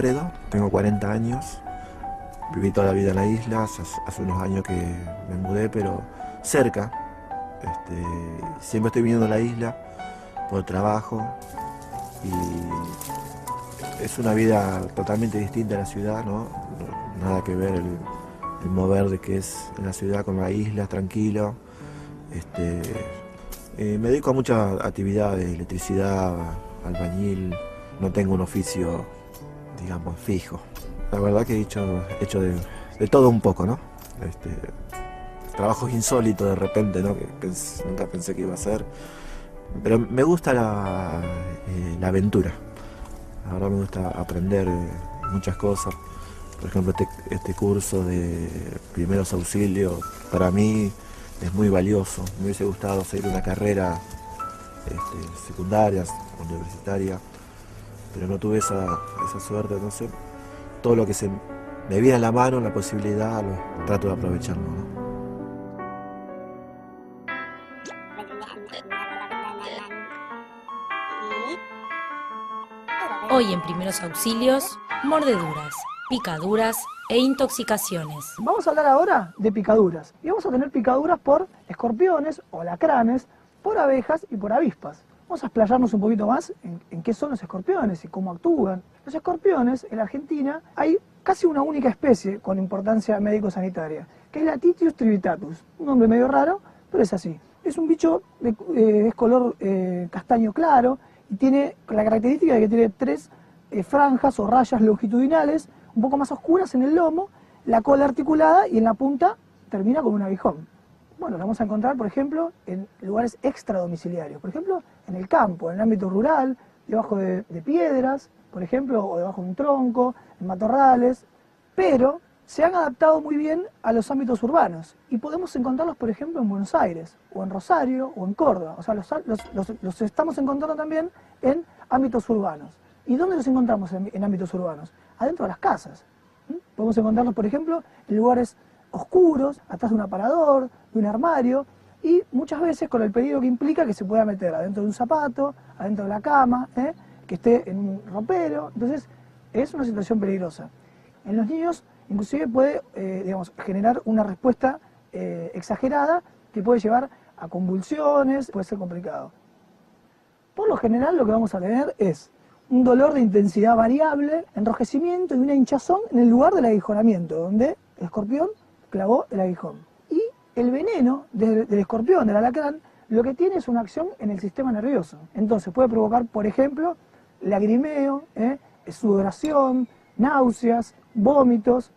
Alfredo, tengo 40 años, viví toda la vida en la isla, hace unos años que me mudé, pero cerca. Siempre estoy viniendo a la isla por trabajo y es una vida totalmente distinta a la ciudad, ¿no? Nada que ver el mover de que es en la ciudad con la isla, tranquilo. Me dedico a muchas actividades, electricidad, albañil, no tengo un oficio, digamos, fijo. La verdad que he hecho de todo un poco, ¿no? Trabajos insólitos de repente, ¿no? Que nunca pensé que iba a hacer. Pero me gusta la aventura. Ahora me gusta aprender muchas cosas. Por ejemplo, este curso de primeros auxilios, para mí es muy valioso. Me hubiese gustado seguir una carrera secundaria, universitaria, pero no tuve esa suerte. No sé, todo lo que se me viene a la mano, la posibilidad, trato de aprovecharlo, ¿no? Hoy en Primeros Auxilios, mordeduras, picaduras e intoxicaciones. Vamos a hablar ahora de picaduras. Y vamos a tener picaduras por escorpiones o alacranes, por abejas y por avispas. Vamos a explayarnos un poquito más en qué son los escorpiones y cómo actúan. Los escorpiones, en la Argentina, hay casi una única especie con importancia médico-sanitaria, que es la Titius trivitatus. Un nombre medio raro, pero es así. Es un bicho es color castaño claro y tiene la característica de que tiene tres franjas o rayas longitudinales un poco más oscuras en el lomo, la cola articulada y en la punta termina con un aguijón. Bueno, lo vamos a encontrar, por ejemplo, en lugares extradomiciliarios. Por ejemplo, en el campo, en el ámbito rural, debajo de piedras, por ejemplo, o debajo de un tronco, en matorrales, pero se han adaptado muy bien a los ámbitos urbanos y podemos encontrarlos, por ejemplo, en Buenos Aires, o en Rosario, o en Córdoba. O sea, los estamos encontrando también en ámbitos urbanos. ¿Y dónde los encontramos en ámbitos urbanos? Adentro de las casas. Podemos encontrarlos, por ejemplo, en lugares oscuros, atrás de un aparador, de un armario, y muchas veces con el peligro que implica que se pueda meter adentro de un zapato, adentro de la cama, que esté en un ropero. Entonces, es una situación peligrosa. En los niños, inclusive puede generar una respuesta exagerada que puede llevar a convulsiones, puede ser complicado. Por lo general, lo que vamos a tener es un dolor de intensidad variable, enrojecimiento y una hinchazón en el lugar del aguijonamiento, donde el escorpión clavó el aguijón. Y el veneno del escorpión, del alacrán, lo que tiene es una acción en el sistema nervioso. Entonces puede provocar, por ejemplo, lagrimeo, sudoración, náuseas, vómitos.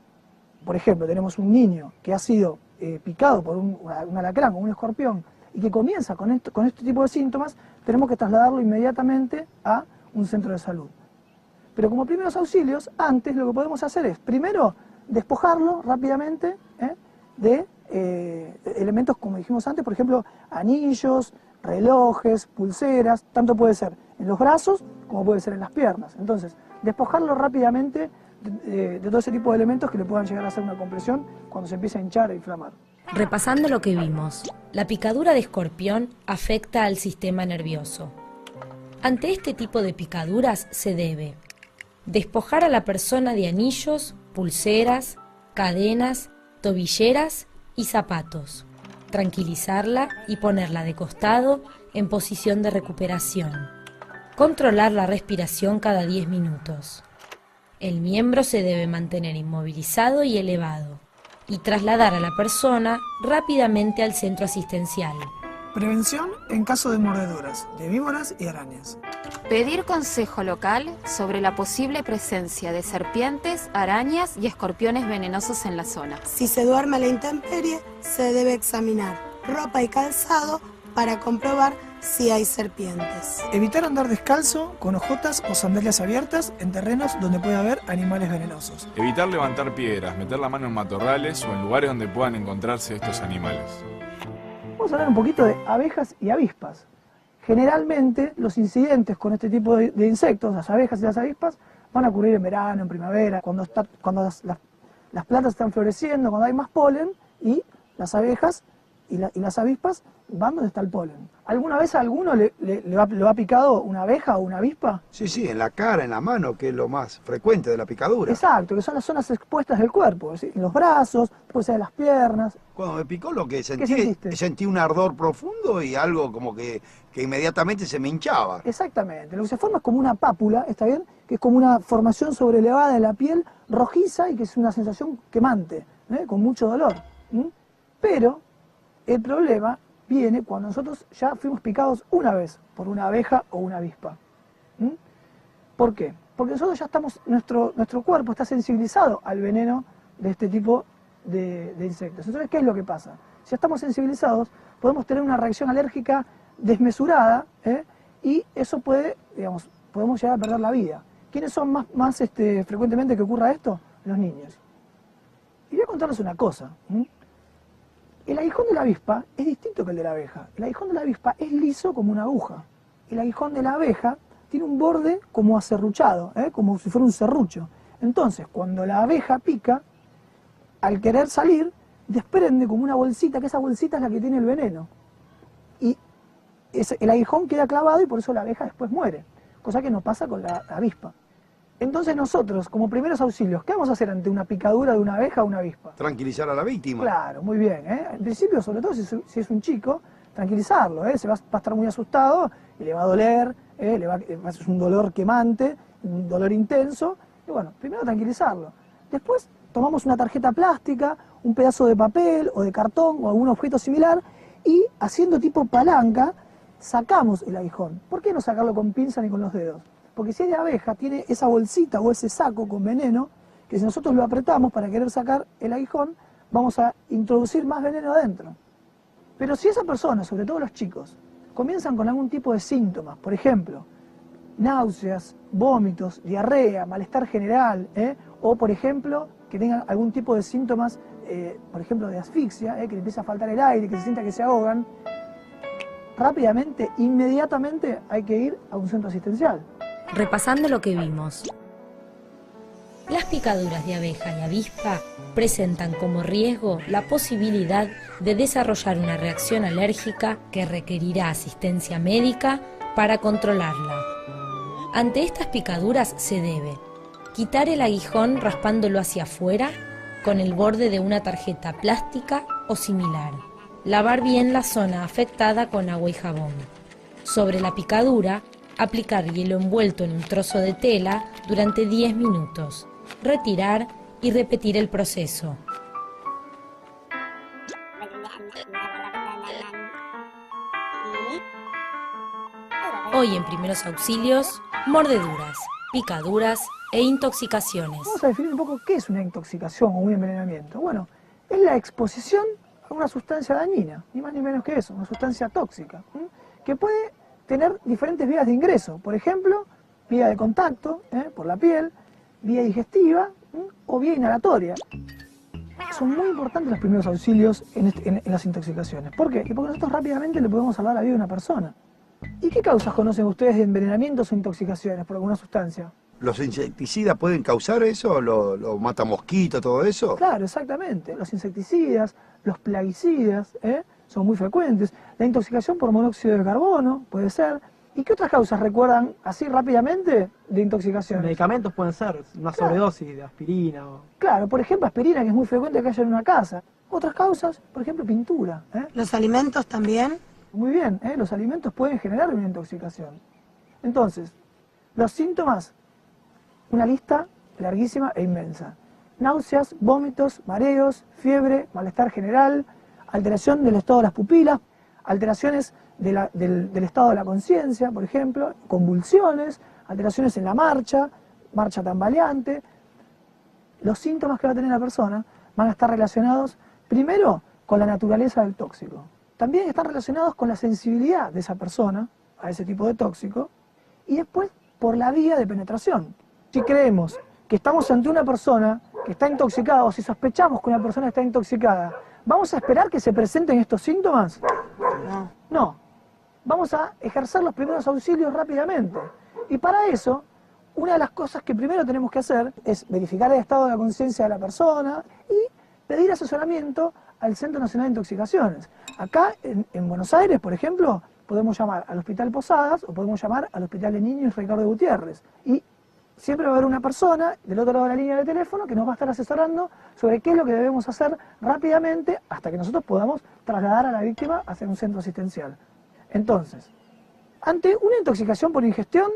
Por ejemplo, tenemos un niño que ha sido picado por un alacrán o un escorpión y que comienza con este tipo de síntomas, tenemos que trasladarlo inmediatamente a un centro de salud. Pero como primeros auxilios, antes lo que podemos hacer es, primero, despojarlo rápidamente de elementos, como dijimos antes, por ejemplo, anillos, relojes, pulseras, tanto puede ser en los brazos como puede ser en las piernas. Entonces, despojarlo rápidamente de todo ese tipo de elementos que le puedan llegar a hacer una compresión cuando se empieza a hinchar e inflamar. Repasando lo que vimos, la picadura de escorpión afecta al sistema nervioso. Ante este tipo de picaduras se debe despojar a la persona de anillos, pulseras, cadenas, tobilleras y zapatos, tranquilizarla y ponerla de costado en posición de recuperación, controlar la respiración cada 10 minutos. El miembro se debe mantener inmovilizado y elevado y trasladar a la persona rápidamente al centro asistencial. Prevención en caso de mordeduras, de víboras y arañas. Pedir consejo local sobre la posible presencia de serpientes, arañas y escorpiones venenosos en la zona. Si se duerme a la intemperie, se debe examinar ropa y calzado para comprobar si hay serpientes. Evitar andar descalzo, con ojotas o sandalias abiertas en terrenos donde puede haber animales venenosos. Evitar levantar piedras, meter la mano en matorrales o en lugares donde puedan encontrarse estos animales. Vamos a hablar un poquito de abejas y avispas. Generalmente los incidentes con este tipo de insectos, las abejas y las avispas, van a ocurrir en verano, en primavera, cuando las plantas están floreciendo, cuando hay más polen, y las abejas y las avispas van donde está el polen. ¿Alguna vez a alguno lo ha picado una abeja o una avispa? Sí, sí, en la cara, en la mano, que es lo más frecuente de la picadura. Exacto, que son las zonas expuestas del cuerpo, ¿sí? En los brazos, puede ser en las piernas. Cuando me picó lo que ¿Qué sentiste? sentí un ardor profundo y algo como que inmediatamente se me hinchaba. Exactamente, lo que se forma es como una pápula, ¿está bien? Que es como una formación sobrelevada de la piel rojiza y que es una sensación quemante, con mucho dolor. Pero el problema viene cuando nosotros ya fuimos picados una vez por una abeja o una avispa. ¿Por qué? Porque nosotros ya estamos, nuestro cuerpo está sensibilizado al veneno de este tipo de insectos. Entonces, ¿qué es lo que pasa? Si estamos sensibilizados, podemos tener una reacción alérgica desmesurada, y eso puede, digamos, podemos llegar a perder la vida. ¿Quiénes son más frecuentemente que ocurra esto? Los niños. Y voy a contarles una cosa. El aguijón de la avispa es distinto que el de la abeja. El aguijón de la avispa es liso como una aguja. El aguijón de la abeja tiene un borde como acerruchado, como si fuera un serrucho. Entonces, cuando la abeja pica, al querer salir, desprende como una bolsita, que esa bolsita es la que tiene el veneno. Y el aguijón queda clavado y por eso la abeja después muere, cosa que no pasa con la avispa. Entonces nosotros, como primeros auxilios, ¿qué vamos a hacer ante una picadura de una abeja o una avispa? Tranquilizar a la víctima. Claro, muy bien. En principio, sobre todo si es un chico, tranquilizarlo. Se va a estar muy asustado y le va a doler, es un dolor quemante, un dolor intenso. Y bueno, primero tranquilizarlo. Después tomamos una tarjeta plástica, un pedazo de papel o de cartón o algún objeto similar y haciendo tipo palanca, sacamos el aguijón. ¿Por qué no sacarlo con pinza ni con los dedos? Porque si es de abeja, tiene esa bolsita o ese saco con veneno, que si nosotros lo apretamos para querer sacar el aguijón, vamos a introducir más veneno adentro. Pero si esa persona, sobre todo los chicos, comienzan con algún tipo de síntomas, por ejemplo, náuseas, vómitos, diarrea, malestar general, o por ejemplo, que tengan algún tipo de síntomas, por ejemplo, de asfixia, que le empieza a faltar el aire, que se sienta que se ahogan, rápidamente, inmediatamente hay que ir a un centro asistencial. Repasando lo que vimos. Las picaduras de abeja y avispa presentan como riesgo la posibilidad de desarrollar una reacción alérgica que requerirá asistencia médica para controlarla. Ante estas picaduras se debe quitar el aguijón raspándolo hacia afuera con el borde de una tarjeta plástica o similar. Lavar bien la zona afectada con agua y jabón. Sobre la picadura, aplicar hielo envuelto en un trozo de tela durante 10 minutos. Retirar y repetir el proceso. Hoy en Primeros Auxilios, mordeduras, picaduras e intoxicaciones. Vamos a definir un poco qué es una intoxicación o un envenenamiento. Bueno, es la exposición a una sustancia dañina, ni más ni menos que eso, una sustancia tóxica, que puede tener diferentes vías de ingreso. Por ejemplo, vía de contacto, por la piel, vía digestiva o vía inhalatoria. Son muy importantes los primeros auxilios en las intoxicaciones. ¿Por qué? Porque nosotros rápidamente le podemos salvar la vida a una persona. ¿Y qué causas conocen ustedes de envenenamientos o intoxicaciones por alguna sustancia? ¿Los insecticidas pueden causar eso? ¿Lo mata mosquito, todo eso? Claro, exactamente. Los insecticidas, los plaguicidas, son muy frecuentes. La intoxicación por monóxido de carbono puede ser. ¿Y qué otras causas recuerdan así rápidamente de intoxicación? Medicamentos pueden ser, una sobredosis de aspirina. Claro, por ejemplo, aspirina, que es muy frecuente que haya en una casa. Otras causas, por ejemplo, pintura. ¿Los alimentos también? Muy bien, los alimentos pueden generar una intoxicación. Entonces, los síntomas, una lista larguísima e inmensa. Náuseas, vómitos, mareos, fiebre, malestar general, alteración del estado de las pupilas, alteraciones del estado de la conciencia, por ejemplo, convulsiones, alteraciones en la marcha tambaleante. Los síntomas que va a tener la persona van a estar relacionados, primero, con la naturaleza del tóxico. También están relacionados con la sensibilidad de esa persona a ese tipo de tóxico y después por la vía de penetración. Si creemos que estamos ante una persona que está intoxicada o si sospechamos que una persona está intoxicada, ¿vamos a esperar que se presenten estos síntomas? No. Vamos a ejercer los primeros auxilios rápidamente. Y para eso, una de las cosas que primero tenemos que hacer es verificar el estado de la conciencia de la persona y pedir asesoramiento al Centro Nacional de Intoxicaciones. Acá en Buenos Aires, por ejemplo, podemos llamar al Hospital Posadas o podemos llamar al Hospital de Niños Ricardo Gutiérrez. Y siempre va a haber una persona del otro lado de la línea de teléfono que nos va a estar asesorando sobre qué es lo que debemos hacer rápidamente hasta que nosotros podamos trasladar a la víctima hacia un centro asistencial. Entonces, ante una intoxicación por ingestión,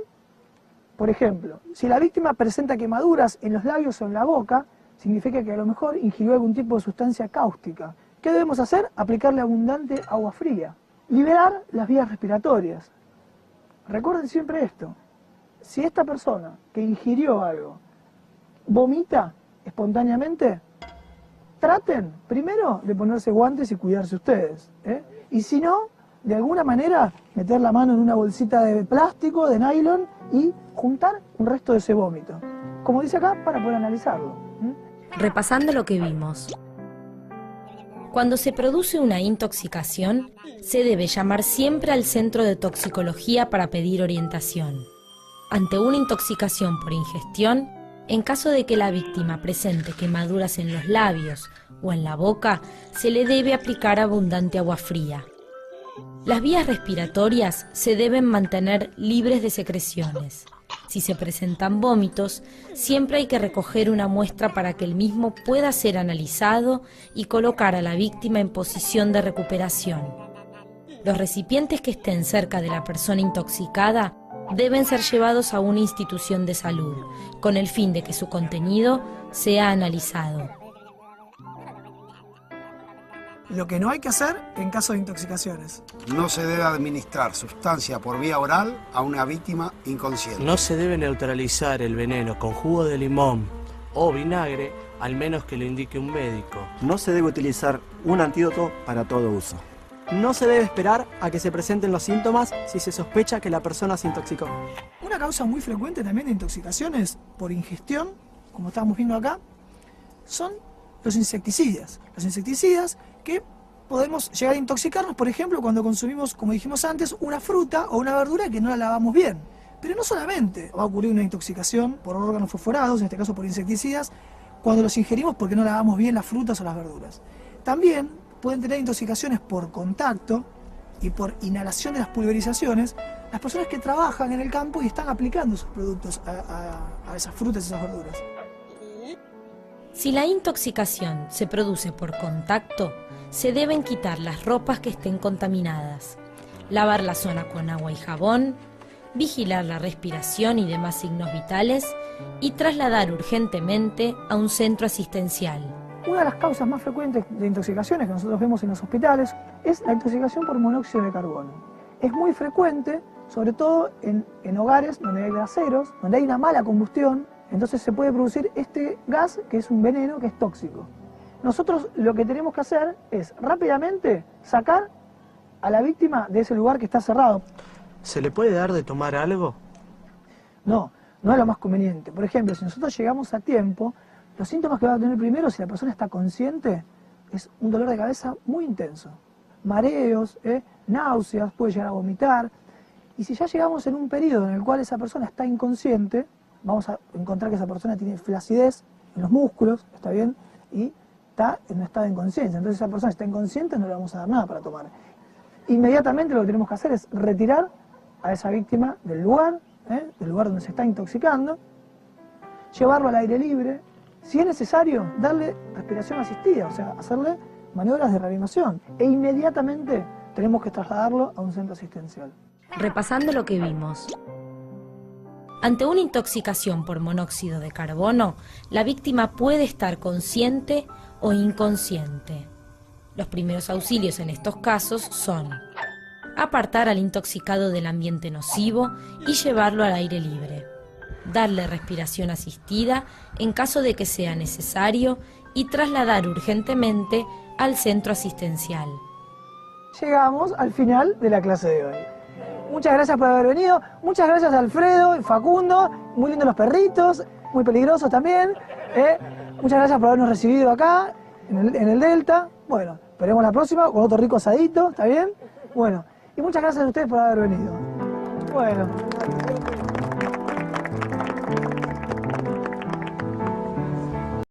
por ejemplo, si la víctima presenta quemaduras en los labios o en la boca, significa que a lo mejor ingirió algún tipo de sustancia cáustica. ¿Qué debemos hacer? Aplicarle abundante agua fría. Liberar las vías respiratorias. Recuerden siempre esto. Si esta persona que ingirió algo vomita espontáneamente, traten primero de ponerse guantes y cuidarse ustedes, ¿eh? Y si no, de alguna manera meter la mano en una bolsita de plástico, de nylon y juntar un resto de ese vómito. Como dice acá, para poder analizarlo. Repasando lo que vimos. Cuando se produce una intoxicación, se debe llamar siempre al centro de toxicología para pedir orientación. Ante una intoxicación por ingestión, en caso de que la víctima presente quemaduras en los labios o en la boca, se le debe aplicar abundante agua fría. Las vías respiratorias se deben mantener libres de secreciones. Si se presentan vómitos, siempre hay que recoger una muestra para que el mismo pueda ser analizado y colocar a la víctima en posición de recuperación. Los recipientes que estén cerca de la persona intoxicada deben ser llevados a una institución de salud, con el fin de que su contenido sea analizado. Lo que no hay que hacer en caso de intoxicaciones. No se debe administrar sustancia por vía oral a una víctima inconsciente. No se debe neutralizar el veneno con jugo de limón o vinagre, al menos que lo indique un médico. No se debe utilizar un antídoto para todo uso. No se debe esperar a que se presenten los síntomas si se sospecha que la persona se intoxicó. Una causa muy frecuente también de intoxicaciones por ingestión, como estamos viendo acá, son los insecticidas. Los insecticidas que podemos llegar a intoxicarnos, por ejemplo, cuando consumimos, como dijimos antes, una fruta o una verdura que no la lavamos bien. Pero no solamente va a ocurrir una intoxicación por órganos fosforados, en este caso por insecticidas, cuando los ingerimos porque no lavamos bien las frutas o las verduras. También pueden tener intoxicaciones por contacto y por inhalación de las pulverizaciones las personas que trabajan en el campo y están aplicando esos productos a esas frutas y esas verduras. Si la intoxicación se produce por contacto, se deben quitar las ropas que estén contaminadas, lavar la zona con agua y jabón, vigilar la respiración y demás signos vitales y trasladar urgentemente a un centro asistencial. Una de las causas más frecuentes de intoxicaciones que nosotros vemos en los hospitales es la intoxicación por monóxido de carbono. Es muy frecuente, sobre todo en hogares donde hay gaseros, donde hay una mala combustión, entonces se puede producir este gas que es un veneno, que es tóxico. Nosotros lo que tenemos que hacer es rápidamente sacar a la víctima de ese lugar que está cerrado. ¿Se le puede dar de tomar algo? No, no es lo más conveniente. Por ejemplo, si nosotros llegamos a tiempo, los síntomas que va a tener primero, si la persona está consciente, es un dolor de cabeza muy intenso. Mareos, náuseas, puede llegar a vomitar. Y si ya llegamos en un periodo en el cual esa persona está inconsciente, vamos a encontrar que esa persona tiene flacidez en los músculos, ¿está bien? Y está en un estado de inconsciencia. Entonces esa persona está inconsciente, no le vamos a dar nada para tomar. Inmediatamente lo que tenemos que hacer es retirar a esa víctima del lugar donde se está intoxicando, llevarlo al aire libre, si es necesario, darle respiración asistida, o sea, hacerle maniobras de reanimación. E inmediatamente tenemos que trasladarlo a un centro asistencial. Repasando lo que vimos. Ante una intoxicación por monóxido de carbono, la víctima puede estar consciente o inconsciente. Los primeros auxilios en estos casos son apartar al intoxicado del ambiente nocivo y llevarlo al aire libre, darle respiración asistida en caso de que sea necesario y trasladar urgentemente al centro asistencial. Llegamos al final de la clase de hoy. Muchas gracias por haber venido, muchas gracias a Alfredo y Facundo, muy lindos los perritos, muy peligrosos también. Muchas gracias por habernos recibido acá, en el Delta. Bueno, esperemos la próxima con otro rico asadito, ¿está bien? Bueno, y muchas gracias a ustedes por haber venido. Bueno.